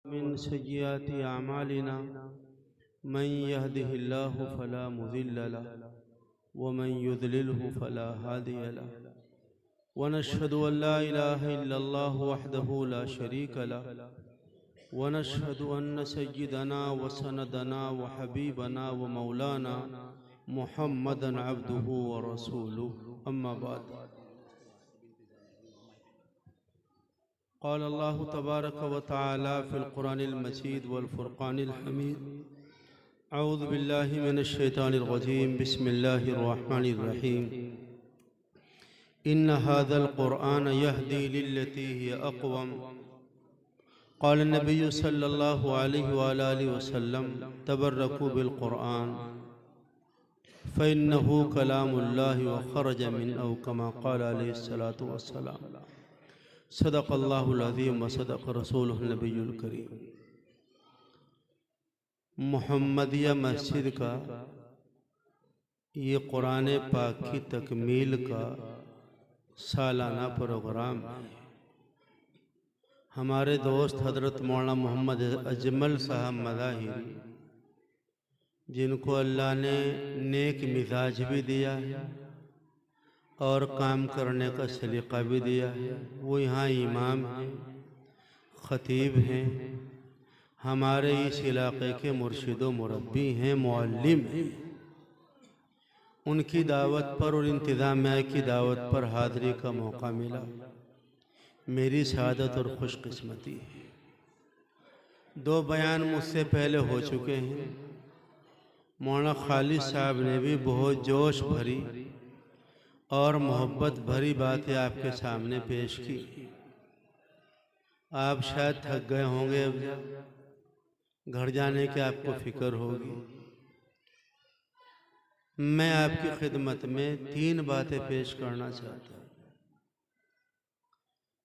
मिन सय्यिआति अमालिना मन यहदिहिल्लाहु फला मुज़िल्ल लहु व मन युज़लिल्हु फला हादिय लहु व नशहदु अन ला इलाहा इल्लल्लाहु वहदहु ला शरीका लहु व नशहदु अन्न सय्यिदना व सनदना व हबीबना व मौलाना मुहम्मदन अब्दुहु व रसूलुहु अम्मा बाद। क़ाल अल्लाहु तबारक व तआला फ़िल क़ुरानिल मजीद वल फ़ुरक़ानिल हमीद। अऊज़ु बिल्लाहि मिनश शैतानिर रजीम। बिस्मिल्लाहिर रहमानिर रहीम। इन्न हाज़ल क़ुरआन यहदी लिल्लती हिय अक़वम। क़ाल नबिय्यु सल्लल्लाहु अलैहि व आलिहि वसल्लम तबर्रकू बिल क़ुरआन फ़इन्नहु कलामुल्लाहि व ख़रज मिन औ कमा क़ाल अलैहिस्सलातु वस्सलाम। सदक़ल्लाहुल अज़ीम व सदक़ रसूलुहुन नबियुल करीम। मुहम्मदिया मस्जिद का ये कुरान पाक की तकमील का सालाना प्रोग्राम है। हमारे दोस्त हज़रत मौलाना मोहम्मद अजमल साहब मज़ाहिरी, जिनको अल्लाह ने नेक मिजाज भी दिया है और काम करने का सलीक़ा भी दिया है, वो यहाँ इमाम हैं, ख़तीब हैं, हमारे इस इलाक़े के मुर्शिद व मुरब्बी हैं, मुअल्लिम हैं। उनकी दावत पर और इंतज़ामिया की दावत पर हाज़री का मौका मिला, मेरी सआदत और खुशकिस्मती है। दो बयान मुझसे पहले हो चुके हैं। मौलाना खालिद साहब ने भी बहुत जोश भरी और मोहब्बत भरी बातें आपके सामने पेश की। आप शायद थक गए होंगे, अब घर जाने की आपको फिक्र होगी। मैं आपकी खिदमत में 3 बातें पेश करना चाहता हूँ।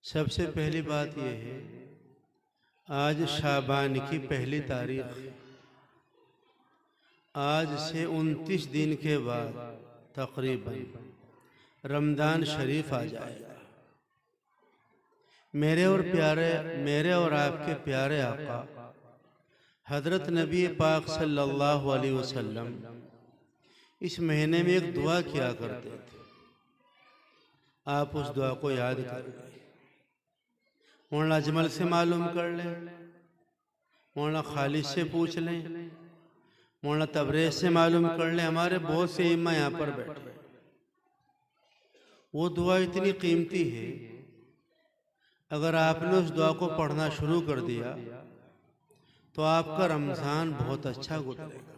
सबसे पहली बात यह है, आज शाबान की पहली तारीख, आज से 29 दिन के बाद तकरीबन रमज़ान शरीफ आ जाएगा। मेरे और आपके प्यारे आका हज़रत नबी पाक सल्लल्लाहु अलैहि वसल्लम इस महीने में एक दुआ किया करते थे। आप उस दुआ को याद कर लें, मौलाना अजमल से मालूम कर लें, मौलाना खालिद से पूछ लें, मौलाना तबरेज़ से मालूम कर लें। हमारे बहुत से इमाम यहाँ पर बैठे। वो दुआ इतनी कीमती है, अगर आपने उस दुआ को पढ़ना शुरू कर दिया तो आपका रमज़ान बहुत अच्छा गुजरेगा,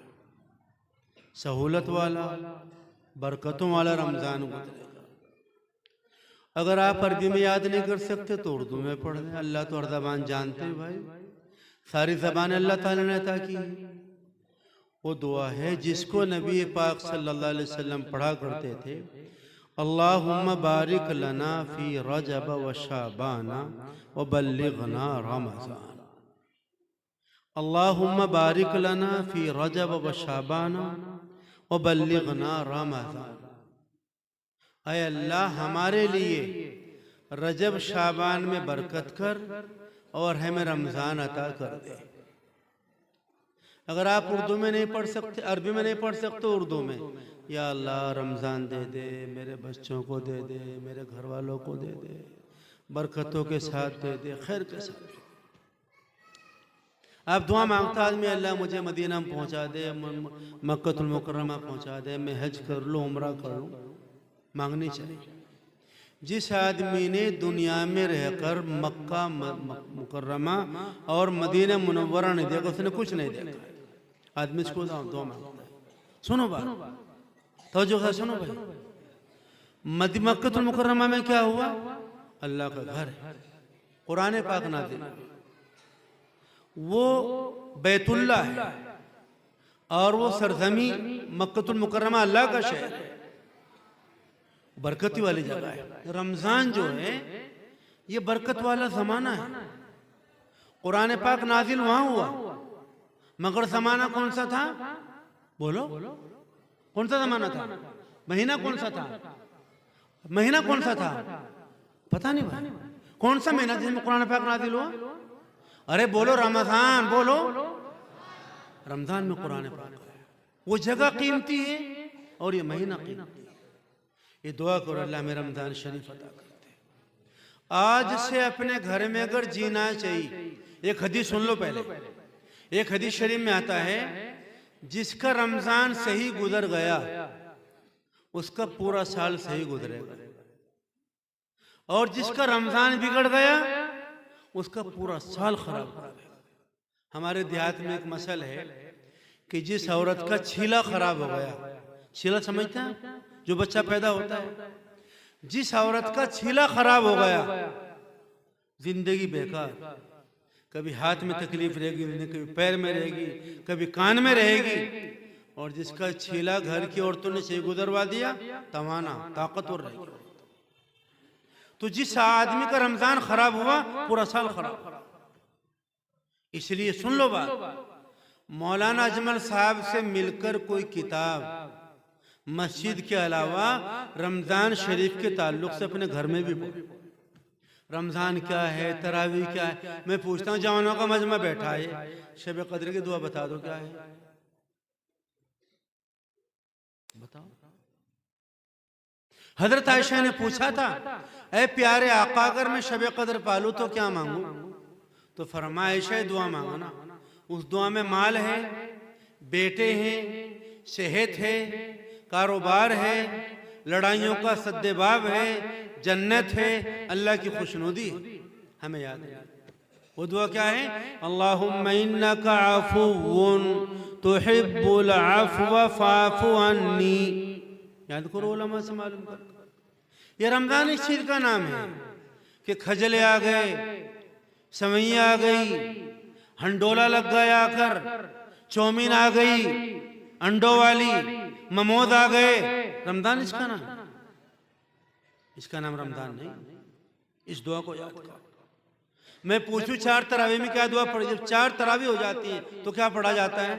सहूलत वाला, बरकतों वाला रमज़ान गुजरेगा। अगर आप अरबी में याद नहीं कर सकते तो उर्दू में पढ़ लें। अल्लाह तो हर ज़बान जानते हैं भाई, सारी ज़बान अल्लाह ताला ने अता की। वो दुआ है जिसको नबी पाक सल्लल्लाहु अलैहि वसल्लम पढ़ा करते थे। अल्लाहुम्मा बारिक लना फी रजब व शाबाना व बल्लिगना रमज़ान। अल्लाहुम्मा बारिक लना फी रजब व शाबाना व बल्लिगना रमज़ान। ऐ अल्लाह, हमारे लिए रजब शाबान में बरकत कर और हमें रमज़ान अता कर दे। अगर आप उर्दू में नहीं पढ़ सकते, अरबी में नहीं पढ़ सकते, उर्दू में, या अल्लाह रमज़ान दे दे, मेरे बच्चों को दे दे, मेरे घर वालों को दे दे, बरकतों के साथ दे दे, खैर के साथ। आप दुआ मांगता आदमी, अल्लाह मुझे मदीना में पहुँचा दे, मक्कतुल मुकर्रमा पहुँचा दे, मैं हज कर लूँ, उम्रा कर लूँ, मांगनी चाहिए। जिस आदमी ने दुनिया में रहकर मक्का मुकर्रमा और मदीना मुनव्वरा नहीं देखा, उसने कुछ नहीं देखा। आदमी इसको दुआ मांगता है। सुनो बात, तवज्जो से सुनो भाई। मक्कतुल मुकर्रमा में क्या हुआ? अल्लाह का घर है, कुरान पाक नाज़िल, वो बैतुल्लाह है और वो सरजमी मक्कतुल मुकर्रमा अल्लाह का शहर है, बरकती वाली जगह है। रमज़ान जो है ये बरकत वाला ज़माना है। कुरान पाक नाज़िल वहाँ हुआ, मगर ज़माना कौन सा था? बोलो, कौन सा ज़माना था? महीना कौन सा था? महीना कौन सा था? पता नहीं भाई, कौन सा महीना जिसमें कुरान पाक नाज़िल हुआ? अरे बोलो रमजान, बोलो। रमजान में कुरान पाक है, वो जगह कीमती है और ये महीना कीमती है। ये दुआ करो अल्लाह में रमजान शरीफ अता करते। आज से अपने घर में अगर जीना चाहिए, एक हदीस सुन लो पहले। एक हदीस शरीफ में आता है, जिसका रमजान सही गुजर गया उसका पूरा साल सही गुजरेगा, और जिसका रमजान बिगड़ गया उसका पूरा साल खराब हो जाएगा। हमारे देहात में एक मसल है कि जिस औरत का छीला खराब हो गया, छीला समझते हैं जो बच्चा पैदा होता है, जिस औरत का छीला खराब हो गया जिंदगी बेकार। कभी हाथ में तकलीफ रहेगी, कभी पैर में रहेगी, कभी कान में रहेगी। और जिसका छीला घर की औरतों ने सही गुजरवा दिया, तवाना ताकतवर रहेगी। तो जिस आदमी का रमजान खराब हुआ पूरा साल खराब। इसलिए सुन लो बात, मौलाना अजमल साहब से मिलकर कोई किताब मस्जिद के अलावा रमजान शरीफ के ताल्लुक से अपने घर में भी पढ़ो। रमजान क्या है, तरावी क्या है। मैं पूछता हूँ, जवानों का मजमा बैठा है, शब कद्र की दुआ बता दो क्या है, बताओ। हजरत आयशा ने पूछा था, ऐ प्यारे आका, अगर मैं शब कद्र पालू तो क्या मांगू? तो फरमाया आयशा दुआ मांगो ना। उस दुआ में माल है, बेटे हैं, सेहत है, कारोबार है, लड़ाइयों का सद्देबाब है, जन्नत है, अल्लाह की खुशनुदी है। हमें याद है वो दुआ क्या है? अल्लाहुम्मा इन्नका अफ़ुव्वुन तुहिब्बुल अफ़्व फ़अफ़ु अन्नी। याद करो, उलमा से मालूम कर। ये रमजान इस चीज का नाम है कि खजले आ गए, सवैया आ गई, हंडोला लग गया आकर, चौमीन आ गई अंडों वाली, ममोद आ गए। रमजान इसका नाम, इसका नाम रमजान नहीं। इस दुआ को याद करो। मैं पूछूं, 4 तरावी में क्या दुआ पढ़ी? जब 4 तरावी हो जाती है तो क्या पढ़ा जाता है?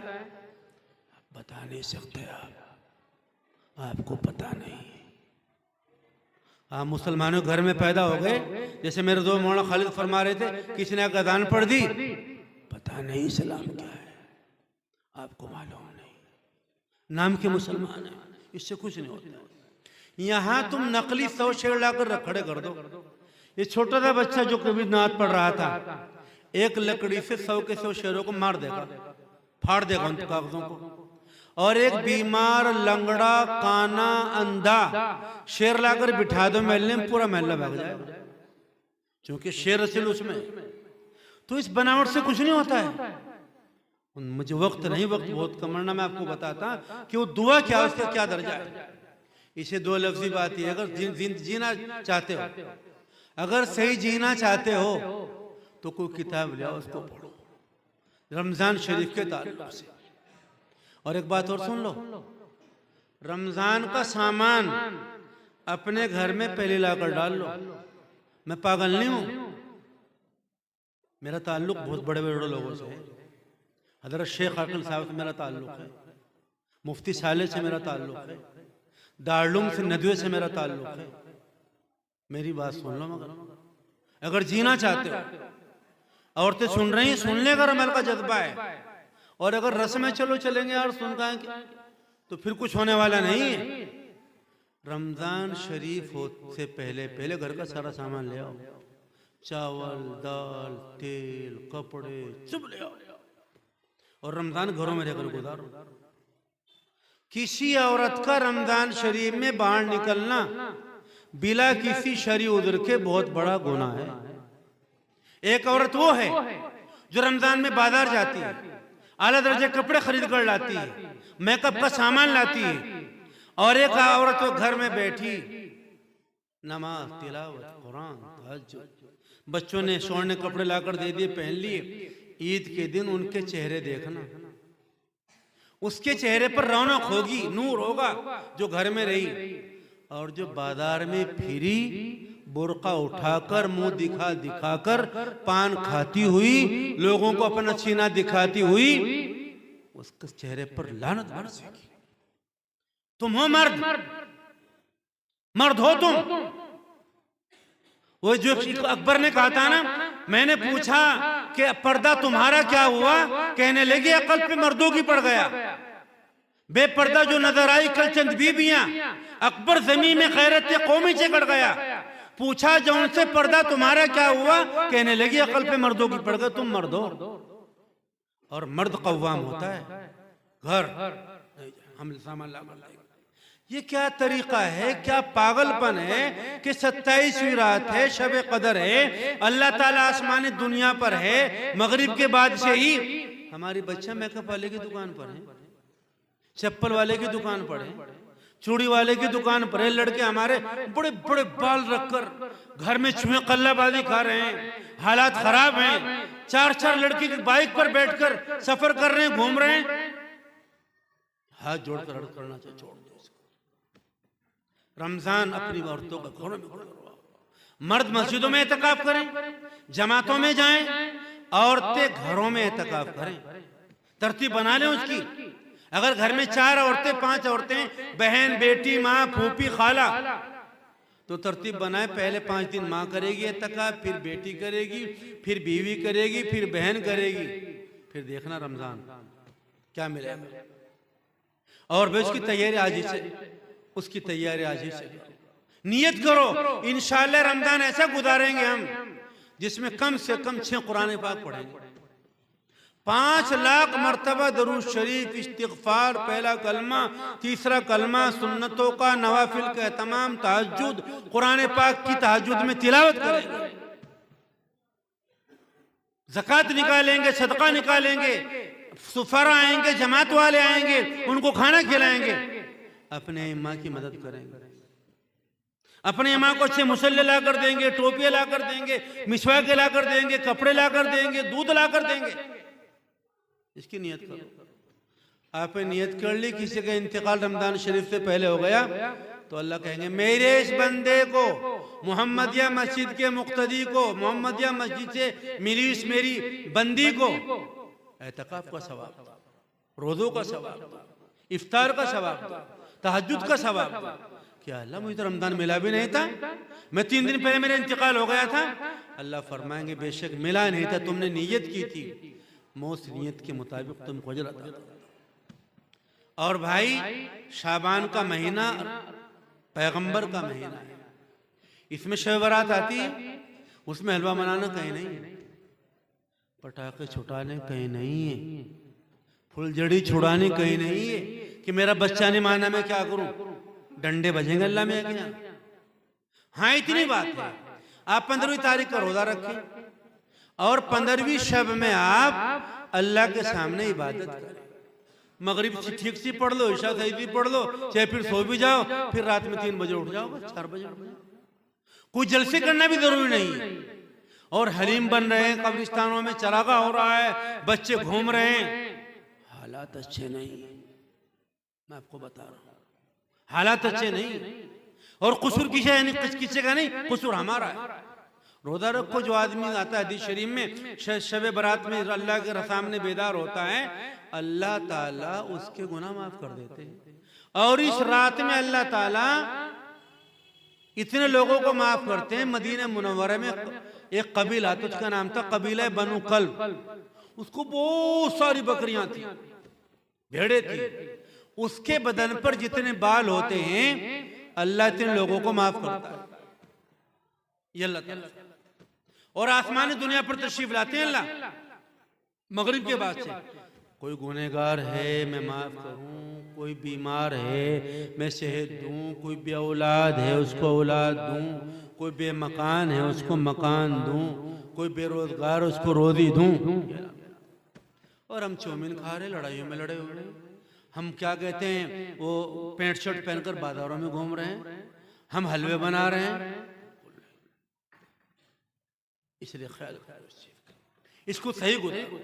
बता नहीं सकते आपको पता नहीं। आप मुसलमानों घर में पैदा हो गए, जैसे मेरे दो मौलाना खालिद फरमा रहे थे, किसी ने अजान पढ़ दी, पता नहीं इस्लाम क्या है, आपको मालूम नहीं, नाम के मुसलमान है, इससे कुछ नहीं होता। यहाँ तुम नकली 100 शेर लाकर खड़े कर दो। ये छोटा सा बच्चा जो कभी नात पढ़ रहा था, एक लकड़ी से 100 के 100 शेरों को मार देगा, फाड़ देगा उन कागजों को। और एक बीमार, लंगड़ा, काना, अंधा शेर लाकर बिठा दो महल्ले में, पूरा महल्ला भाग जाएगा, क्योंकि शेर असल उसमें। तो इस बनावट से कुछ नहीं होता है। मुझे वक्त नहीं, वक्त बहुत कम, वरना मैं आपको बताता कि वो दुआ क्या, उसका क्या दर्जा है। इसे 2 लफ्जी बात है, अगर जीना चाहते हो, अगर सही जीना चाहते हो तो कोई किताब ले आओ, उसको पढ़ो रमजान शरीफ के ताल्लुक से। और एक बात और सुन लो, रमजान का सामान अपने घर में पहले लाकर डाल लो। मैं पागल नहीं हूं, मेरा ताल्लुक बहुत बड़े बड़े लोगों से है। हजरत शेख अकील साहब से मेरा ताल्लुक है, मुफ्ती साले से मेरा ताल्लुक है, दारुल से नदवे से मेरा ताल्लुक है। मेरी बात सुन लो, मगर अगर जीना चाहते हो, औरतें सुन रही हैं, सुनने का रमल का जज्बा है, और अगर रस्म चलो चलेंगे और सुन का तो फिर कुछ होने वाला नहीं है। रमजान शरीफ से पहले पहले घर का सारा सामान ले आओ, चावल, दाल, तेल, कपड़े सब ले आओ, और रमजान घरों में रहकर गुजारो। किसी औरत का रमजान शरीफ में बाहर निकलना बिला किसी शरी उज़्र के बहुत बड़ा गुनाह है। एक औरत वो है जो रमजान में बाजार जाती है, आला दर्जे कपड़े खरीद कर लाती है, मेकअप का सामान लाती है, और एक औरत वो घर में बैठी नमाज, तिलावत, कुरान, तहज्जुद, बच्चों ने स्वर्ण कपड़े लाकर दे दिए, पहन लिए। ईद के दिन उनके चेहरे देखना, उसके चेहरे पर रौनक होगी, नूर होगा जो घर में रही। और जो बाजार में फिरी, बुर्का उठाकर मुंह दिखा दिखाकर पान खाती हुई, लोगों को अपना सीना दिखाती हुई, उसके चेहरे पर लानत बरसेगी। तुम हो मर्द, मर्द हो तुम। वो जो अकबर ने कहा था ना, मैंने पूछा कि पर्दा तुम्हारा क्या हुआ? कहने लगी अकल पे मर्दों की पड़ गया। बेपर्दा जो नजर आई कल चंद बीबियां, अकबर जमीन में खैरत कौमी से कट गया। पूछा जो उनसे पर्दा तुम्हारा क्या हुआ? कहने लगी अकल पे मर्दों की पड़ गई। तुम मर्द हो और मर्द कव्वाम होता है घर। हम सामान ला ये क्या तरीका है, क्या पागलपन है कि 27वीं रात है, शब कदर है, अल्लाह ताला आसमानी दुनिया पर है, मगरिब के बाद से ही हमारी बच्चा मेकअप वाले की दुकान पर है, चप्पल वाले की दुकान पर है, चूड़ी वाले की दुकान पर है। लड़के हमारे बड़े बड़े बाल रखकर घर में चूहे कल्लाबाजी खा रहे हैं, हालात खराब हैं। 4-4 लड़की की बाइक पर बैठकर सफर कर रहे हैं, घूम रहे हैं। हाथ जोड़कर अर्ज करना चाहिए, छोड़ दो इसको। रमजान अपनी औरतों का घरों में करवाओ। मर्द मस्जिदों में एतकाफ करें, जमातों में जाएं, औरतें घरों में एतकाफ करें। तरतीब बना लें उसकी। अगर घर में 4 औरतें 5 औरतें, बहन बेटी माँ फूफी खाला, तो तरतीब बनाए, पहले 5 दिन माँ करेगी एतकाफ, फिर बेटी करेगी, फिर बीवी करेगी, फिर बहन करेगी। फिर देखना रमजान क्या मिलेगा। और वे उसकी तैयारी आज ही से, उसकी तैयारी आज ही से नियत करो। इंशाअल्लाह रमजान ऐसा गुजारेंगे हम जिसमें कम से कम 6 कुरान पाक पढ़ेंगे, 5 लाख मरतबा दरूद शरीफ, इस्तिग़फ़ार, पहला कलमा, तीसरा कलमा, सुन्नतों का, नवाफिल का तमाम, तहज्जुद, कुरान पाक की तहज्जुद में तिलावत करेंगे, ज़कात निकालेंगे, सदका निकालेंगे, सुफरा आएंगे, जमात वाले आएंगे, उनको खाना खिलाएंगे, अपने इमाम की मदद करेंगे, अपने इमाम को अच्छे मुसल्ले ला कर देंगे, टोपियां ला कर देंगे, मिसवाक ला कर देंगे, कपड़े ला कर देंगे, दूध ला कर देंगे। इसकी नियत करो। आपने नियत कर ली, किसी का इंतकाल रमजान शरीफ से पहले हो गया, तो अल्लाह कहेंगे मेरे इस बंदे को, मोहम्मदिया मस्जिद के मुक्तदी को, मोहम्मदिया मस्जिद से मिली इस मेरी बंदी को एतकाफ का सवाब, रोज़ों का सवाब, इफ्तार का सवाब, तहज्जुद का सवाब। क्या अल्लाह मुझे तो रमजान मिला भी नहीं था, मैं 3 दिन पहले मेरा इंतकाल हो गया था। अल्लाह फरमाएंगे बेशक मिला नहीं था, तुमने नियत की थी, मौत नियत के मुताबिक तुमको अजर अता करेगा। और भाई शाबान का महीना पैगंबर का महीना है, इसमें शब बारात आती है, उसमें हलवा बनाना कहीं नहीं है, पटाखे छुटाने कहीं नहीं है, फुलझड़ी छुड़ाने कहीं नहीं है कि मेरा बच्चा नहीं माना मैं क्या करूं, डंडे बजेंगे अल्लाह में क्या। हाँ इतनी बात है, आप 15वीं तारीख का रोजा रखें और 15वीं शब में आप अल्लाह के सामने इबादत करें। मगरिब ठीक सी पढ़ लो, इशा सही पढ़ लो, चाहे फिर सो भी जाओ, फिर रात में 3 बजे उठ जाओ, 4 बजे उठ जाओ। कोई जलसे करना भी जरूरी नहीं है। और हलीम बन रहे हैं, कब्रिस्तानों में चरागा हो रहा है, बच्चे घूम रहे हैं, हालात अच्छे नहीं है, मैं आपको बता रहा हूँ, हालात अच्छे नहीं। और कसूर किसी का नहीं, कसूर हमारा है। रोजा रखो, जो आदमी आता है हदीस शरीफ में, शब बारात में अल्लाह के सामने बेदार होता है, अल्लाह ताला उसके गुनाह माफ कर देते हैं। और इस रात में अल्लाह ताला इतने लोगों को माफ करते हैं। मदीना मुनव्वरा में एक कबीला था, उसका नाम था कबीला बनु कल्ब। उसको बहुत सारी बकरियां थी, भेड़े थी। उसके बदन पर जितने बाल होते हैं अल्लाह इतने लोगों को माफ करता है, ये अल्लाह ताला। और आसमानी दुनिया पर तशरीफ लाते हैं अल्लाह मगरिब के बाद से। कोई गुनहगार है मैं माफ करूं, कोई बीमार है मैं सेहत दूं, कोई बे औलाद है उसको औलाद दूं, कोई बेमकान है उसको मकान दूं, कोई बेरोजगार उसको रोजी दूं। और हम चौमिन खा रहे, लड़ाइयों में लड़े हुए, हम क्या कहते हैं वो पैंट शर्ट पहनकर बाजारों में घूम रहे हैं, हम हलवे बना रहे हैं। इसलिए ख्याल इसको सही गुजारो,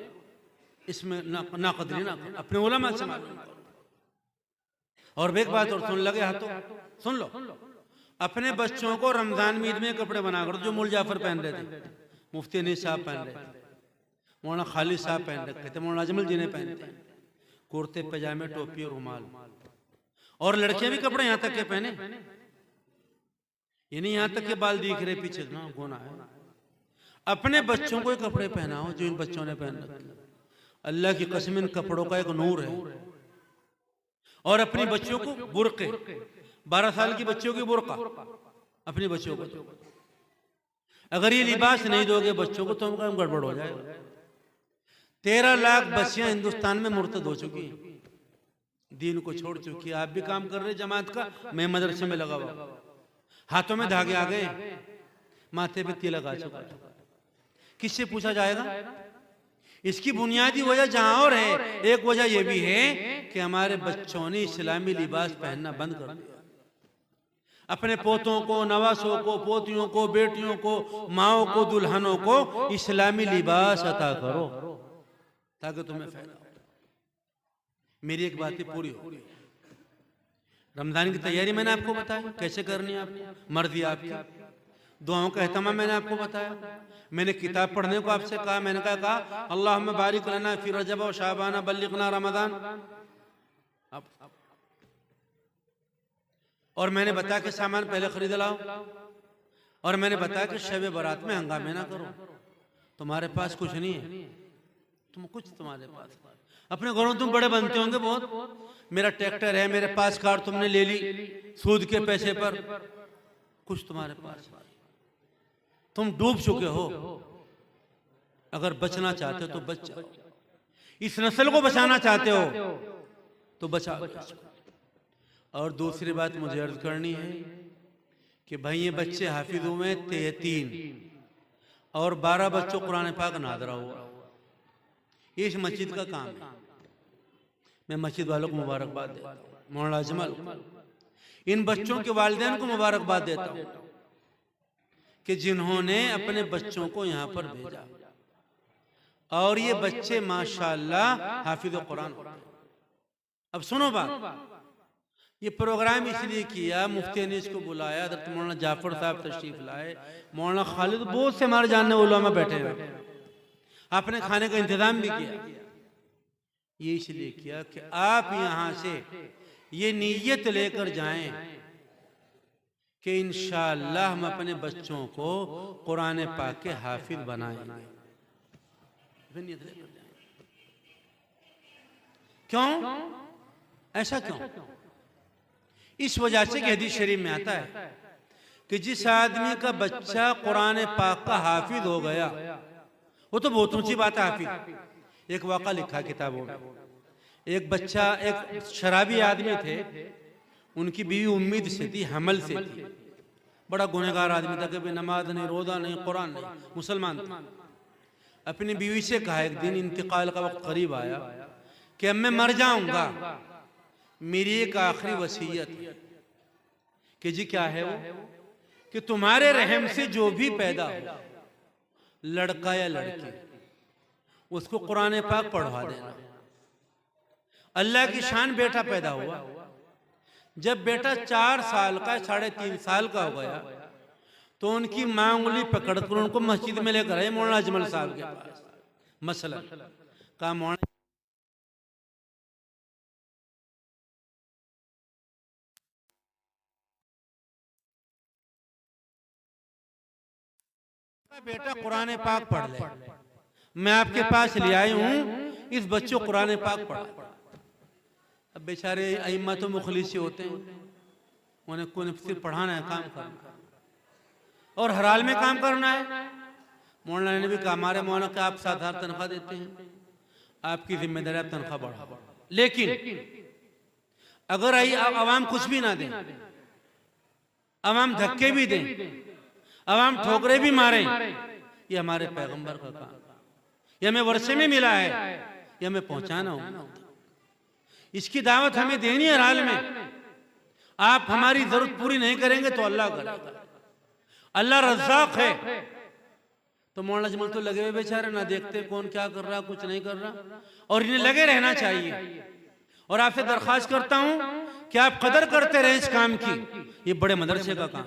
इसमें ना कदरी ना करो, अपने उलमा से मालूम करो। और एक बात और सुन लगे हाथों, सुन लो, अपने बच्चों को रमजान में ईद में कपड़े बना कर, जो मुल जाफर पहन रहे थे, मुफ्ती अनीस साहब पहन रहे थे, मौलाना खालिद साहब पहन रखे थे, मौलाना अजमल जी ने पहनते हैं, कुर्ते पजामे टोपी और रुमाल। और लड़कियां भी कपड़े यहाँ तक के पहने, ये नहीं यहाँ तक के बाल दिख रहे पीछे ना गोना है। अपने बच्चों को ये कपड़े पहनाओ जो इन बच्चों ने पहन रखे। अल्लाह की कसम इन कपड़ों का एक नूर है। और अपनी बच्चों को बुर्के, 12 साल की बच्चियों की बुर्का अपनी बच्चों को, अगर ये लिबास नहीं दोगे बच्चों को तो हम गड़बड़ हो जाएगा। 13 लाख बच्चियां हिंदुस्तान में मुर्तद हो चुकी हैं, दीन को छोड़ चुकी है। आप भी काम कर रहे जमात का, मैं मदरसे में लगा हुआ, हाथों में धागे आ गए, माथे पे तिलक आ चुका है। किससे पूछा जाएगा? इसकी बुनियादी वजह जहां और है, एक वजह यह भी है कि हमारे बच्चों ने इस्लामी लिबास पहनना बंद कर दिया। अपने पोतों को, नवासों को, पोतियों को, बेटियों को, माओ को, दुल्हनों को इस्लामी लिबास अता करो ताकि तुम्हें फायदा हो। मेरी एक बात पूरी हो। रमजान की तैयारी मैंने आपको बताया कैसे करनी है, आपको मर्जी आपकी। दुआओं का एहतमाम मैंने आपको बताया। मैंने किताब पढ़ने को आपसे कहा, मैंने कहा अल्लाहुम्मा बारिक लना फी रजब व शाबान बल्लिगना रमजान। और मैंने बताया कि सामान पहले खरीद लाओ, और मैंने बताया कि शब बारात में हंगामे ना करो। तुम्हारे पास कुछ नहीं है, तुम कुछ तुम्हारे पास, अपने घरों तुम बड़े बनते होंगे बहुत, मेरा ट्रैक्टर है, मेरे पास कार तुमने ले ली सूद के पैसे पर, कुछ तुम्हारे पास, तुम डूब चुके हो। अगर बचना चाहते हो तो बच जाओ, इस नस्ल को बचाना चाहते हो तो बचा। और दूसरी बात मुझे अर्ज करनी है कि भाई ये बच्चे हाफिज हुए 3 और 12 बच्चों कुरान पाक नादरा हुआ। ये इस मस्जिद का काम है। मैं मस्जिद वालों को मुबारकबाद देता हूँ, मौलाना अजमल, इन बच्चों के वालिदैन को मुबारकबाद देता हूँ कि जिन्होंने अपने बच्चों को यहाँ पर भेजा। और ये बच्चे माशाअल्लाह हाफिज कुरान होते हैं। अब सुनो बात, ये प्रोग्राम इसलिए किया, मुफ्ती ने इसको बुलाया, हज़रत मौलाना जाफर साहब तशरीफ लाए, मौलाना खालिद, बहुत से हमारे जानने उलमा बैठे हुए, आपने खाने का इंतजाम भी किया। ये इसलिए किया कि आप यहाँ से ये नीयत लेकर जाएं कि इंशाअल्लाह हम अपने बच्चों को कुरान पाक के हाफिज बनाएंगे। क्यों? ऐसा क्यों? इस वजह से कि हदीस शरीफ में आता है कि जिस आदमी का बच्चा कुरान पाक का हाफिज हो गया, वो तो बहुत ऊंची बात है। हाफिज एक वाक़ा लिखा किताबों में, एक बच्चा, एक शराबी आदमी थे, उनकी बीवी उम्मीद से थी, हमल से थी, बड़ा गुनहगार आदमी था, कभी नमाज नहीं, रोजा नहीं, कुरान नहीं, मुसलमान था। अपनी बीवी से कहा एक दिन, इंतकाल का वक्त करीब आया, कि अब मैं मर जाऊंगा, मेरी एक आखिरी वसीयत कि जी क्या है वो, कि तुम्हारे रहम से जो भी पैदा हो, लड़का या लड़की, उसको कुरान पाक पढ़वा देना। अल्लाह की शान बेटा पैदा हुआ, जब बेटा 4 साल का, 3.5 साल का हो गया, तो उनकी मां उंगली पकड़कर उनको मस्जिद में लेकर आए मौलाना अजमल साहब के पास। मसला कहा, मौलाना बेटा कुरान पाक पढ़ ले, मैं आपके पास ले आई हूं, इस बच्चों कुरान पाक पढ़ा। अब बेचारे अइम्मा तो मुखलिस होते हैं, उन्हें कोई सिर्फ पढ़ाना है, काम करना और हर हाल में काम करना है। मौलाना ने भी कहा, हमारे मौलाना का आप 7,000 तनख्वाह देते हैं, आपकी जिम्मेदारी आप तनख्वाह बढ़ाओ, लेकिन अगर अवाम कुछ भी ना दें, अवाम धक्के भी दें, अवाम ठोकरे भी मारे, ये हमारे पैगंबर का काम, ये हमें वर्षे में मिला है, ये हमें पहुंचाना होगा। इसकी दावत हमें देनी है हर हाल में। आप हमारी जरूरत पूरी नहीं करेंगे तो अल्लाह करेगा। अल्लाह रज़्ज़ाक़ है। तो मौलाना अजमल तो लगे हुए बेचारे, ना देखते कौन क्या कर रहा, कुछ नहीं कर रहा, और इन्हें लगे रहना चाहिए। और आपसे दरख्वास्त करता हूं कि आप कदर करते रहे इस काम की, ये बड़े मदरसे का काम।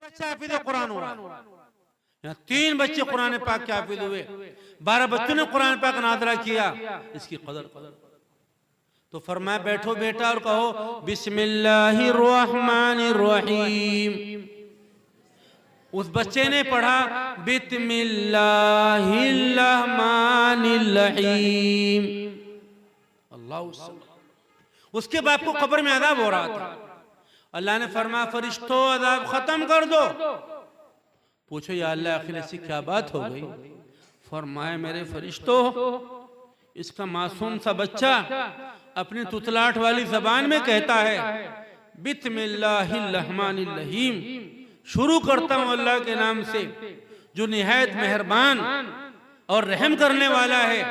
बच्चा हाफिज कुरान हो रहा है। यहाँ 3 बच्चे कुरान पाक के हाफिज हुए, 12 बच्चों ने कुरान पाक नाज़िल किया। इसकी कदर तो फरमाया बैठो बेटा और कहो बिस्मिल्लाहिर्रहमानिर्रहीम। उस बच्चे ने पढ़ा बिस्मिल्लाहिर्रहमानिर्रहीम। अल्लाह, उसके बाप को कब्र में अज़ाब हो रहा था। अल्लाह ने फरमाया फरिश्तों अज़ाब खत्म कर दो। पूछो या अल्लाह आखिर ऐसी क्या बात हो गई? फरमाया मेरे फरिश्तों, इसका मासूम सा बच्चा अपनी तुतलाट वाली जबान में कहता है बिस्मिल्लाहिर्रहमानिर्रहीम, शुरू करता हूं अल्लाह के नाम से जो निहायत मेहरबान और रहम करने वाला है।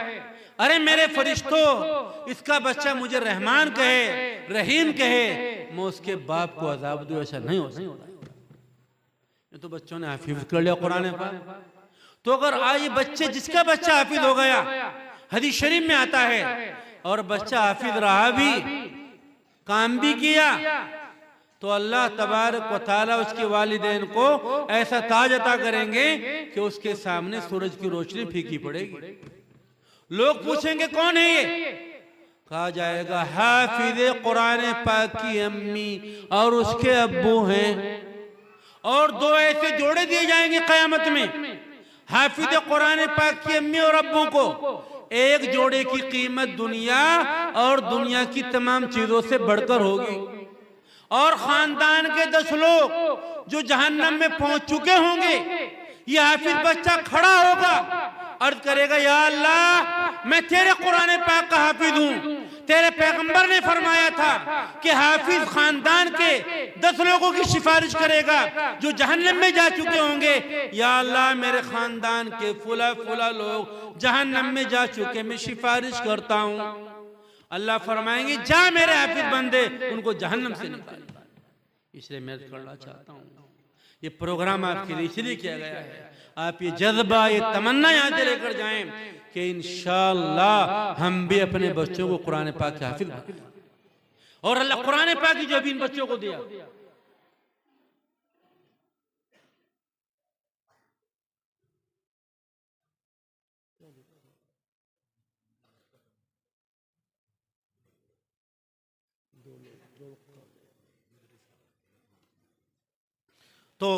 अरे मेरे फरिश्तों, इसका बच्चा मुझे रहमान कहे, रहीम कहे, मैं उसके बाप को अजाब दूं, ऐसा नहीं हो सकता। ये तो बच्चों ने हाफिज कर लिया कुरान पाक। तो अगर आज ये बच्चे, जिसका बच्चा हाफिज हो गया, हदीस शरीफ में आता है, और बच्चा हाफिज रहा भी, काम भी किया, तो अल्लाह तबारक व तआला उसके वालिदैन को ऐसा ताज अता करेंगे कि उसके सामने सूरज की रोशनी फीकी पड़ेगी। लोग पूछेंगे कौन है ये? कहा जाएगा हाफिज कुरान पाक की अम्मी और उसके अब्बू हैं। और 2 ऐसे जोड़े दिए जाएंगे क़यामत में, हाफिज कुरान पाक की अम्मी और अब्बू को। एक जोड़े की कीमत दुनिया और दुनिया की तमाम चीजों से बढ़कर होगी। और खानदान के 10 लोग जो जहन्नम में पहुंच चुके होंगे, ये हाफिज बच्चा खड़ा होगा, अर्ज करेगा या अल्लाह मैं तेरे कुरान पाक का हाफिज हूं। तेरे पैगंबर ने फरमाया था कि हाफिज खानदान के 10 लोगों की सिफारिश करेगा जो जहन्नम में जा चुके होंगे। या अल्लाह मेरे खानदान के फुला फुला लोग जहन्नम में जा चुके, मैं सिफारिश करता हूं। अल्लाह फरमाएंगे जा मेरे हाफिज बंदे, उनको जहन्नम से निकाल। इसलिए मैं करना चाहता हूं, ये प्रोग्राम आपके लिए इसलिए किया गया है, आप ये जज्बा, ये तमन्ना यहाँ से लेकर जाएं कि इंशाअल्लाह हम भी अपने बच्चों को कुरान पाक के हाफिज बनाएं। और अल्लाह कुरान पाक की जो भी इन बच्चों को दिया, तो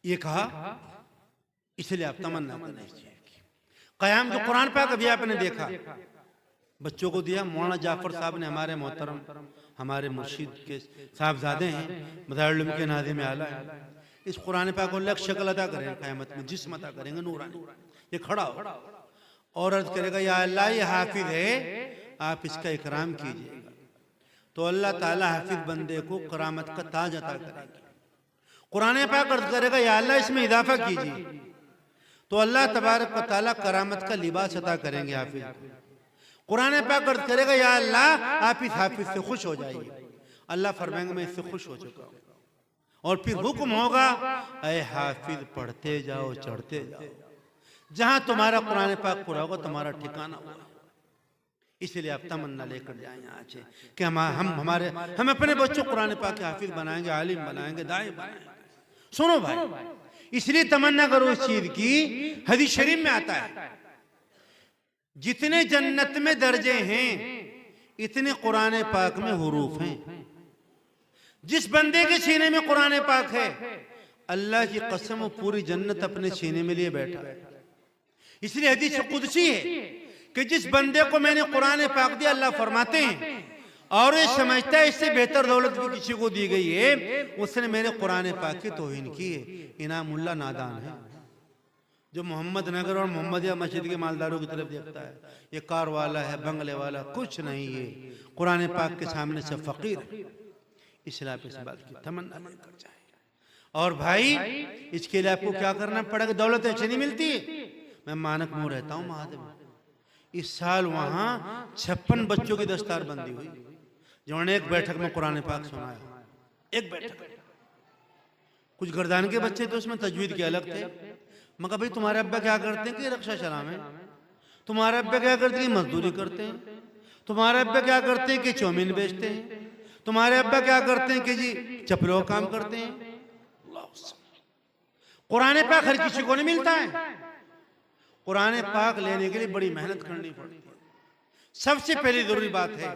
ये कहा, इसलिए आप तमन्ना करनी चाहिए। क़याम जो कुरान पाक अभी आपने देखा, बच्चों को दिया। मौलाना जाफर साहब ने, हमारे मोहतरम, हमारे मुर्शिद के साहबजादे हैं, मदारिल उलूम के नाज़िम आला है, इस कुरान पाक को लग शक्ल अदा करेंगे क़यामत में, जिस्म अदा करेंगे नूरानी। ये खड़ा हो और अर्ज करेगा या अल्लाह ये हाफिज है, आप इसका इकराम कीजिएगा। तो अल्लाह ताला हाफिज बंदे को करामत का ताज अता करेगा। कुरान पाक अर्ज करेगा या अल्लाह इसमें इजाफा कीजिए, तो अल्लाह तबारक व तआला करामत का लिबास अता करेंगे हाफिज को। कुरान पाक अर्ज करेगा या अल्लाह आप इस हाफिज से खुश हो जाइए। अल्लाह फरमाएंगे मैं इससे खुश हो चुका हूँ। और फिर हुक्म होगा ऐ हाफिज पढ़ते जाओ, चढ़ते जाओ, जहां तुम्हारा कुरान पाक पूरा होगा तुम्हारा ठिकाना होगा। इसलिए आप तमन्ना लेकर जाएं यहाँ से कि हम अपने बच्चों कुरान पाक के हाफिज बनाएंगे, आलिम बनाएंगे, दाई बनाएंगे। सुनो भाई, इसलिए तमन्ना करो इस चीज की। हदीस शरीफ में आता है जितने जन्नत में दर्जे हैं इतने कुरान पाक में हुरूफ हैं। जिस बंदे के सीने में कुरान पाक है, अल्लाह की कसम वो पूरी जन्नत अपने सीने में लिए बैठा है। इसलिए हदीस कुदसी है कि जिस बंदे को मैंने कुरान पाक दिया, अल्लाह फरमाते हैं, और ये समझता है इससे बेहतर दौलत भी किसी को दी गई है, उसने मेरे कुरान पाक की तौहीन की है। इनामुल्लाह नादान है जो मोहम्मद नगर और मोहम्मदिया मस्जिद के मालदारों की तरफ देखता है, ये कार वाला है, बंगले वाला, कुछ नहीं है, कुरान पाक के सामने से फकीर है। इसलिए आप इस बात की तमन्ना लेकर जाए। और भाई इसके लिए आपको क्या करना पड़ेगा? दौलत ऐसे नहीं मिलती है। मैं मानक मुंह रहता हूँ महादेव, इस साल वहां 56 बच्चों की दस्तार बंदी हुई, जिन्होंने एक बैठक में कुरान पाक सुनाया। एक बैठक, कुछ गर्दान के बच्चे तो उसमें तजवीद के अलग थे। मगर भाई तुम्हारे अब्बा क्या करते हैं कि रक्षा चलाम है, तुम्हारे अब्बा क्या करते हैं मजदूरी करते हैं, तुम्हारे अब्बा क्या करते हैं कि चौमीन बेचते हैं, तुम्हारे अब्बा क्या करते हैं कि जी चपलों काम करते हैं। कुरान पाक हर किसी को नहीं मिलता है। कुरान पाक लेने के लिए बड़ी मेहनत करनी पड़ती है। सबसे पहली जरूरी बात है,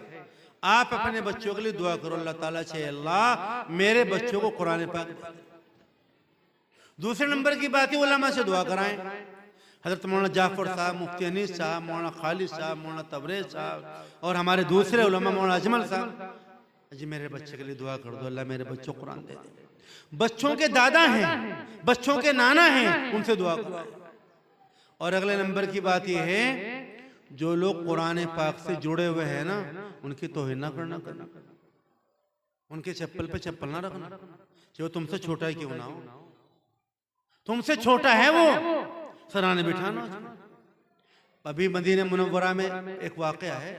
आप अपने बच्चों के लिए दुआ करो अल्लाह ताला से, अल्लाह मेरे बच्चों को कुरान पाक दे। दूसरे नंबर की बात है, उलमा से दुआ कराएं। हजरत मौलाना जाफर साहब, मुफ्ती अनीस साहब, मौलाना खालिद साहब, मौलाना तबरेज साहब और हमारे दूसरे उलमा मौलाना अजमल साहब, जी मेरे बच्चे के लिए दुआ कर दो, अल्लाह मेरे बच्चों को कुरान दे दे। बच्चों के दादा हैं, बच्चों के नाना हैं, उनसे दुआ करो। और अगले नंबर की बात यह है, जो लोग कुरान पाक से जुड़े हुए हैं ना, उनकी तौहीन ना करना, उनके चप्पल पे चप्पल ना रखना, चाहे वो तुमसे छोटा ही क्यों ना हो। तुमसे छोटा है वो, सराहने बिठाना। अभी मदीना मुनव्वरा में एक वाकया है,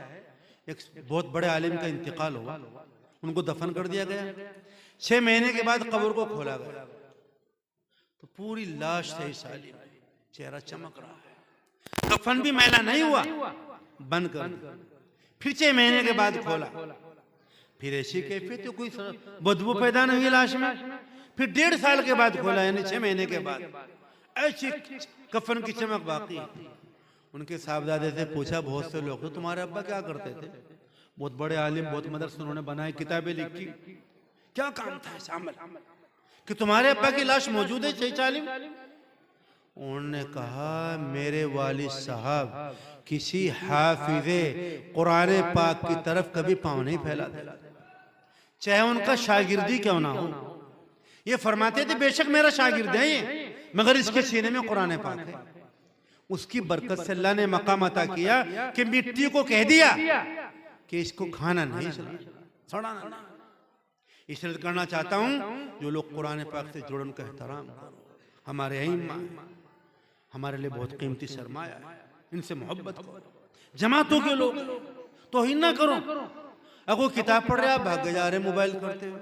एक बहुत बड़े आलिम का इंतकाल हुआ, उनको दफन कर दिया गया। 6 महीने के बाद कब्र को खोला गया तो पूरी लाश से सालिम, चेहरा चमक रहा है, कफन भी मैला नहीं हुआ, बंद कर। फिर 6 महीने के बाद खोला, फिर ऐसी कैफियत तो कोई बदबू पैदा नहीं हुई लाश में। फिर 1.5 साल के बाद खोला, यानी 6 महीने के बाद, ऐसी कफन की चमक बाकी। उनके साहबजादे से पूछा, बहुत से लोग तो तुम्हारे अब्बा क्या करते थे? बहुत बड़े आलिम, बहुत मदरसे उन्होंने बनाए, किताबें लिखी, क्या काम था ऐसा अमल कि तुम्हारे अब्बा की लाश मौजूद है 6 साल? उन्होंने कहा, मेरे वालिद साहब किसी हाफिज़े कुरान पाक की तरफ कभी पांव नहीं फैलाते, चाहे उनका शागिर्दी क्यों ना हो। ये फरमाते थे, बेशक मेरा शागिर्द है ये, मगर इसके सीने में कुरान पाक है। उसकी बरकत से अल्लाह ने मकाम अता किया कि मिट्टी को कह दिया कि इसको खाना नहीं, सड़ाना। इसलिए करना चाहता हूँ, जो लोग कुरान पाक से जुड़े उनका एहतराम करो। हमारे अइम्मा हमारे लिए बहुत कीमती सरमाया है, इनसे मोहब्बत करो। जमातों के लोग तौहीन ना करो। अगर वो किताब पढ़ रहे, आप भाग जा रहे मोबाइल करते हुए,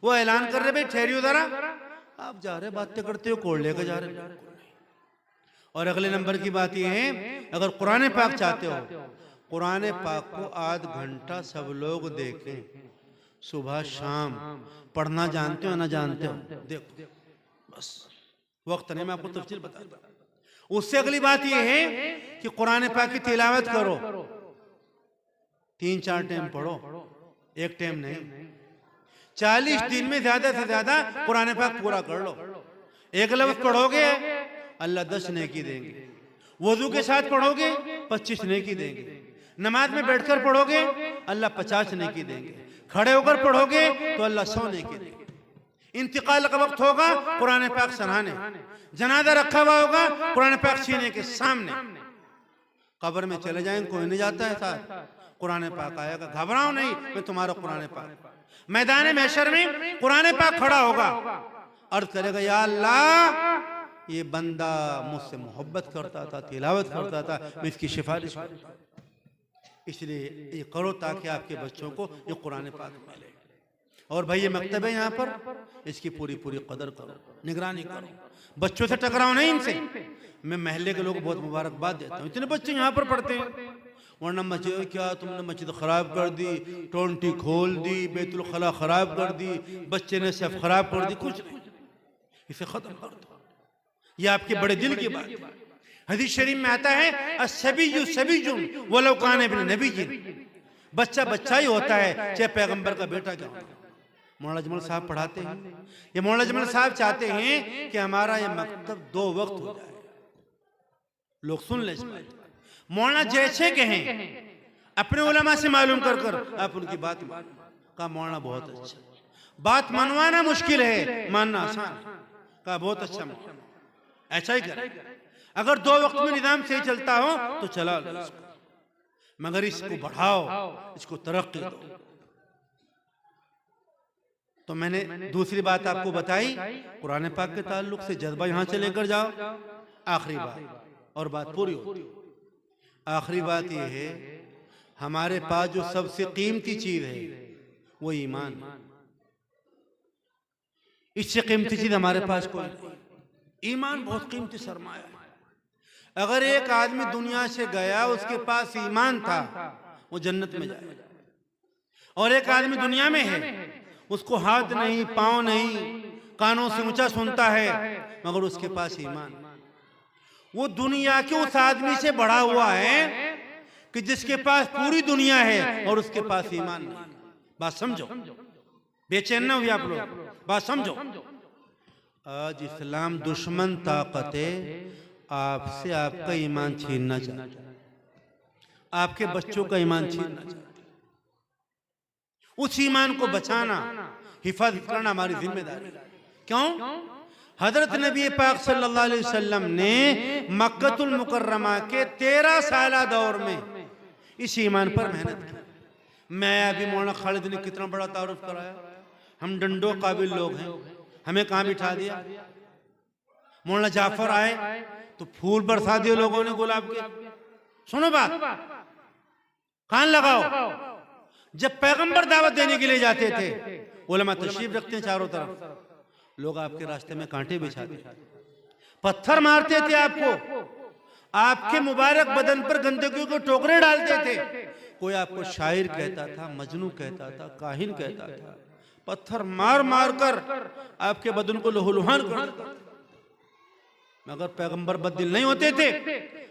वो ऐलान कर रहे, भाई ठहरियो जरा, आप जा रहे बातें करते हो, कोड़ लेकर जा रहे। और अगले नंबर की बात यह है, अगर कुरान पाक चाहते हो, कुरान पाक को आध घंटा सब लोग देखें, सुबह शाम। पढ़ना जानते हो ना जानते हो, देखो, बस वक्त नहीं, मैं आपको तफसील बताता हूं। उससे अगली बात यह है कि कुरान पाक की तिलावत करो, 3-4 टाइम पढ़ो, एक टाइम नहीं। 40 दिन में ज्यादा से ज्यादा कुरान पाक पूरा कर लो। एक लफ्ज पढ़ोगे, अल्लाह 10 नेकी देंगे। वजू के साथ पढ़ोगे, 25 नेकी देंगे। नमाज में बैठकर पढ़ोगे, अल्लाह 50 नेकी देंगे। खड़े होकर पढ़ोगे तो अल्लाह 100 नेकी देंगे। इंतकाल का वक्त होगा, कुरान पाक सराहने। जनाजा रखा हुआ होगा, कुरान पाक सीने के सामने। कब्र में चले जाएंगे, कोई नहीं जाता है साथ, कुरान पाक आएगा, घबराओ नहीं, मैं तुम्हारा कुरान पाक। मैदान महशर में कुरान पाक खड़ा होगा, अर्ज करेगा, या अल्लाह ये बंदा मुझसे मोहब्बत करता था, तिलावत करता था, मैं इसकी सिफारिश करता। इसलिए ये करो ताकि आपके बच्चों को ये कुरान पाक मिले। और भाई ये मकतब है यहाँ पर, इसकी पूरी कदर करो, निगरानी करो, बच्चों से टकराओ नहीं इनसे। मैं महल्ले के लोगों को बहुत मुबारकबाद देता हूँ, इतने बच्चे यहाँ पर पढ़ते हैं। वरना मस्जिद, क्या तुमने मस्जिद खराब कर दी, टोंटी खोल दी, बैतुल खला खराब कर दी, बच्चे ने सफ खराब कर दी, कुछ नहीं, इसे खत्म कर दो। ये आपके बड़े दिल की बात है। हदीस शरीफ में आता है, अस्सबिय्यु सबिय्युन वलौ कान बिन नबिय्यिन, बच्चा बच्चा ही होता है, चाहे पैगंबर का बेटा क्यों हो। मौलाना अजमल साहब पढ़ाते हैं, ये मौलाना अजमल साहब चाहते हैं कि हमारा ये मकतब 2 वक्त हो जाए। लोग सुन ले, मौलाना जैसे कहें, अपने उलमा से मालूम कर आप उनकी बात का। मौलाना बहुत अच्छा, बात मनवाना मुश्किल है, मानना आसान। का बहुत अच्छा, ऐसा ही कर। अगर 2 वक्त में निजाम से चलता हो तो चला लो इसको, मगर इसको बढ़ाओ, इसको तरक्की दो। तो मैंने दूसरी बात आपको बताई कुरान पाक के ताल्लुक से, जज्बा यहां से लेकर जाओ। आखिरी बात, और बात पूरी होती, आखिरी बात यह है, हमारे पास जो सबसे कीमती चीज है वो ईमान। इससे कीमती चीज हमारे पास कोई नहीं। ईमान बहुत कीमती सरमाया है। अगर एक आदमी दुनिया से गया, उसके पास ईमान था, वो जन्नत में जाएगा। और एक आदमी दुनिया में है, उसको हाथ नहीं, पांव नहीं, कानों से ऊंचा सुनता है, मगर उसके पास ईमान। वो दुनिया के उस आदमी से बड़ा हुआ है कि जिसके पास पूरी दुनिया है और उसके पास ईमान नहीं। बात समझो, बेचैन ना हुई आप लोग, बात समझो। आज इस्लाम दुश्मन ताकत है, आपसे आपका ईमान छीनना चाहता है, आपके बच्चों का ईमान छीनना चाहता है। उस ईमान को बचाना, हिफाजत करना हमारी जिम्मेदारी। क्यों? हजरत नबी पाक सल्लल्लाहु अलैहि वसल्लम ने मक्कतुल मुकर्रमा के 13 साला दौर में इस ईमान पर मेहनत की। मैं अभी मौलाना खालिद ने कितना बड़ा तारुफ कराया, हम डंडो काबिल लोग हैं, हमें कहाँ बिठा दिया। मौलाना जाफर आए तो फूल बरसा दिए लोगों ने गुलाब के। सुनो बात, कान लगाओ। जब पैगंबर दावत देने के लिए जाते थे, उलमा तशरीफ रखते हैं चारों तरफ, लोग आपके रास्ते में कांटे बिछाते, पत्थर मारते थे आपको, आपके मुबारक बदन पर गंदगी को टोकरे डालते थे। कोई आपको शायर कहता था, मजनू कहता था, काहिन कहता था, पत्थर मार मार कर आपके बदन को लहूलुहान कर देता था। मगर पैगंबर बददिल नहीं होते थे,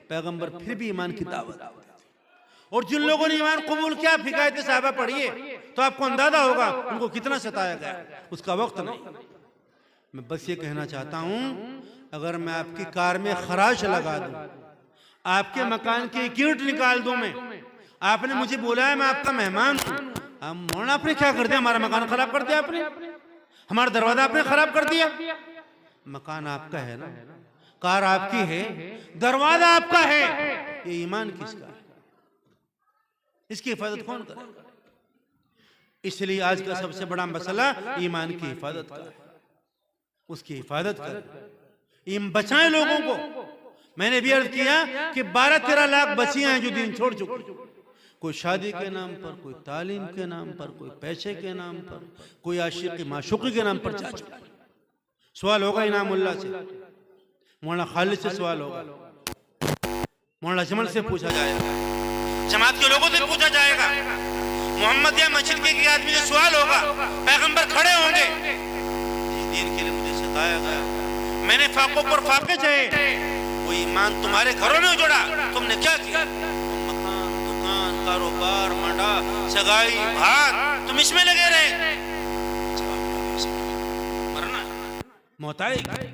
पैगंबर फिर भी ईमान की दावत। और जिन लोगों ने ईमान कबूल किया, फिकायत साहबा पढ़िए तो आपको अंदाजा होगा उनको कितना सताया गया। उसका वक्त नहीं। मैं बस ये कहना चाहता हूं, अगर मैं आपकी कार में खराश लगा दूं, आपके मकान की ईंट निकाल दूं, मैं आपने मुझे बोला है मैं आपका मेहमान हूं, हम मौलाना आपने क्या कर दिया, हमारा मकान खराब कर दिया आपने, हमारा दरवाजा आपने खराब कर दिया। मकान आपका है ना, कार आपकी है, दरवाजा आपका है, ये ईमान किसका है? इसकी हिफाजत कौन करेगा? इसलिए आज का सबसे बड़ा मसला ईमान की हिफाजत का है, उसकी हिफाजत कर, बचाएं लोगों को। मैंने भी अर्ज किया कि 12-13 लाख बच्चियां हैं जो दीन छोड़ चुकी, कोई शादी के नाम पर, कोई तालीम के नाम पर, कोई पैसे के नाम पर, कोई आशिक माशूकी के नाम पर जा चुका। सवाल होगा इनामुल्लाह से, मौलाना खालिद से सवाल होगा, मौलाना जमल से पूछा जाएगा, जमात के लोगों से पूछा जाएगा, मोहम्मद या मस्जिद के आदमी से सवाल होगा, पैगंबर खड़े होंगे। इस दीन के लिए मुझे सताया गया, मैंने फाकों पर फाके चाहे, वो ईमान तुम्हारे घरों में उजड़ा, तुमने क्या किया? मकान, दुकान, कारोबार, मंडा, सगाई, भाग, तुम इसमें लगे रहे, मरना मौत आएगी।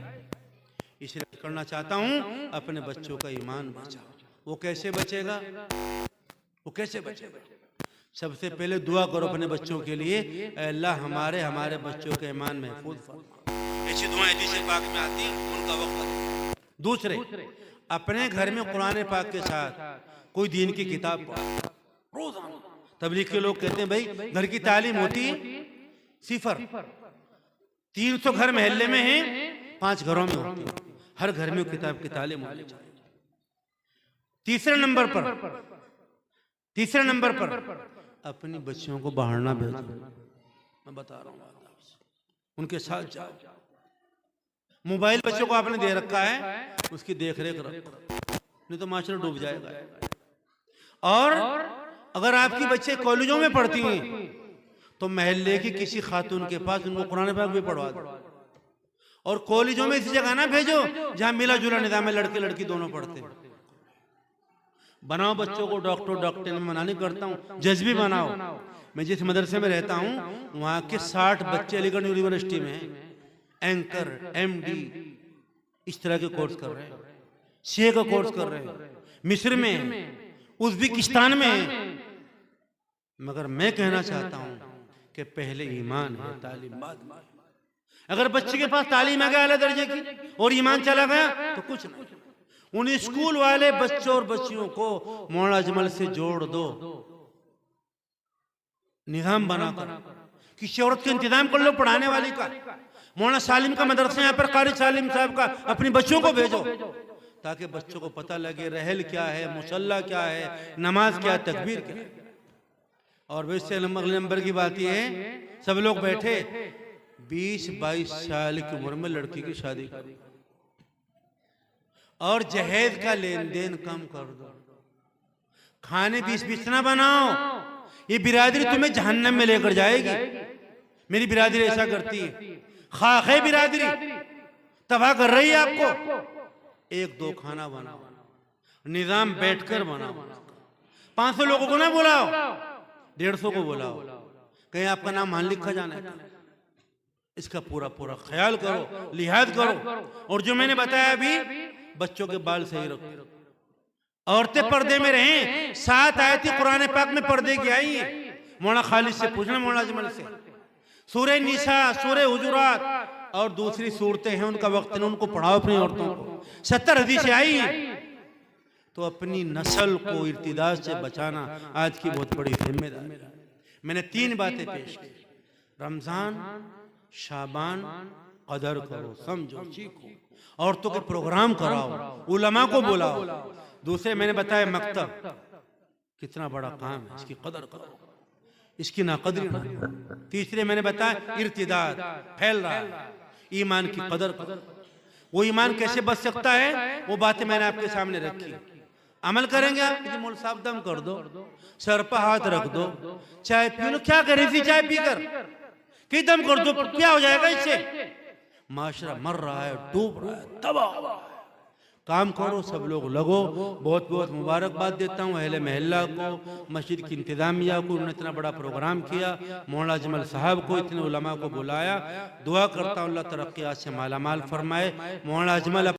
इसलिए करना चाहता हूं, अपने बच्चों का ईमान बचाओ। वो कैसे बचेगा? वो कैसे बचेगा? सबसे पहले दुआ करो अपने बच्चों के लिए, अल्लाह हमारे बच्चों के ईमान महफूज फरमा। ऐसी दुआएं हदीस पाक में आती हैं, उनका वक्त। दूसरे, अपने घर में कुरान पाक के साथ कोई दीन की किताब पढ़ो रोजाना। तबलीग के लोग कहते हैं भाई घर की तालीम होती है सिफर, 300 घर मोहल्ले में हैं, 5 घरों में होती है, हर घर में किताब की तालीम होनी चाहिए। तीसरे नंबर पर अपनी बच्चियों को बाहर ना भेजो। मैं बता रहा हूँ, उनके साथ जाओ। मोबाइल बच्चों को आपने दे रखा है, उसकी देख रेख रखो, नहीं तो माशरा डूब जाएगा। और अगर आपकी बच्चे कॉलेजों में पढ़ती हैं तो महल्ले की किसी खातून के पास उनको कुरान पाक भी पढ़वा दो। और कॉलेजों में इसी जगह ना भेजो जहां मिला जुला निजाम है, लड़के लड़की दोनों पढ़ते हैं। बनाओ बच्चों को डॉक्टर में मना नहीं करता हूँ, जज्बी बनाओ। मैं जिस मदरसे में रहता हूँ वहाँ के 60 बच्चे अलीगढ़ यूनिवर्सिटी में एंकर, MD इस तरह के कोर्स कर रहे हैं, सीए का कोर्स कर रहे हैं, मिस्र में, उज़्बेकिस्तान में। मगर मैं कहना चाहता हूँ कि पहले ईमान है, तालीम बाद में। अगर बच्चे के पास तालीम आ गया आला दर्जे की और ईमान चला गया तो कुछ नहीं। उन स्कूल वाले बच्चों और बच्चियों को मौलाना अजमल से जोड़ दो, निजाम बनाकर किसी औरत का इंतजाम कर लो पढ़ाने वाली का। मौलाना सालिम का मदरसा यहाँ पर, कारी सालिम साहब का, अपनी बच्चों को भेजो ताकि बच्चों को पता लगे रहल क्या है, मुसल्ला क्या है, नमाज क्या है, तकबीर क्या है। और वैसे नंबर की बात यह है, सब लोग बैठे 20-22 साल की उम्र में लड़की की शादी करो और जहेज का लेन देन कम कर दो, खाने 20 ना बनाओ। ये बिरादरी तुम्हें जहन्नम में लेकर जाएगी। मेरी बिरादरी ऐसा करती है, खाखे बिरादरी तबाह कर रही है आपको। एक दो खाना बनाओ, निजाम बैठकर बनाओ। 500 लोगों को ना बुलाओ, 150 को बुलाओ, कहीं आपका नाम वहां लिखा जाना है। इसका पूरा पूरा ख्याल करो, लिहाज करो। और जो मैंने बताया अभी, बच्चों के बाल सही रखो, औरतें पर्दे में रहें। 7 आयतें कुरान पाक में पर्दे की आई है। मौलाना खालिद से पूछना, मौलाना अजमल से, सूरह निसा, सूरह हुजुरात और दूसरी सूरतें हैं, उनका वक्त नहीं, उनको पढ़ाओ अपनी औरतों को। 70 हदीसें आई हैं। तो अपनी नस्ल को इर्तिदाद से बचाना आज की बहुत बड़ी जिम्मेदारी है। मैंने 3 बातें पेश की, रमजान, शाबान, कदर करो, समझो, सीखो, औरतों के प्रोग्राम कराओ, उलमा को बुलाओ। दूसरे मैंने बताया मकतब, कितना बड़ा काम है, इसकी कदर करो, इसकी नाकदरी ना। तीसरे मैंने बताया इर्तिदाद फैल रहा है, ईमान की कदर करो। वो ईमान कैसे बच सकता है, वो बातें मैंने आपके सामने रखी। अमल करेंगे आप? मौल साहब दम कर दो, सर पर हाथ रख दो, चाय पी लो। क्या करे थी चाय पीकर कि दम कर दो, क्या हो जाएगा इससे? माशरा मर रहा है, डूब रहा है, तबाह हुआ है। काम करो, सब लोग लगो। बहुत बहुत मुबारकबाद देता हूँ अहले महल्ला को, मस्जिद की इंतजामिया को, उन्होंने इतना बड़ा प्रोग्राम किया, मौलाना अजमल साहब को, इतने उलमा को बुलाया। दुआ करता हूँ अल्लाह तरक्यात से मालामाल फरमाए। मौलाना अजमल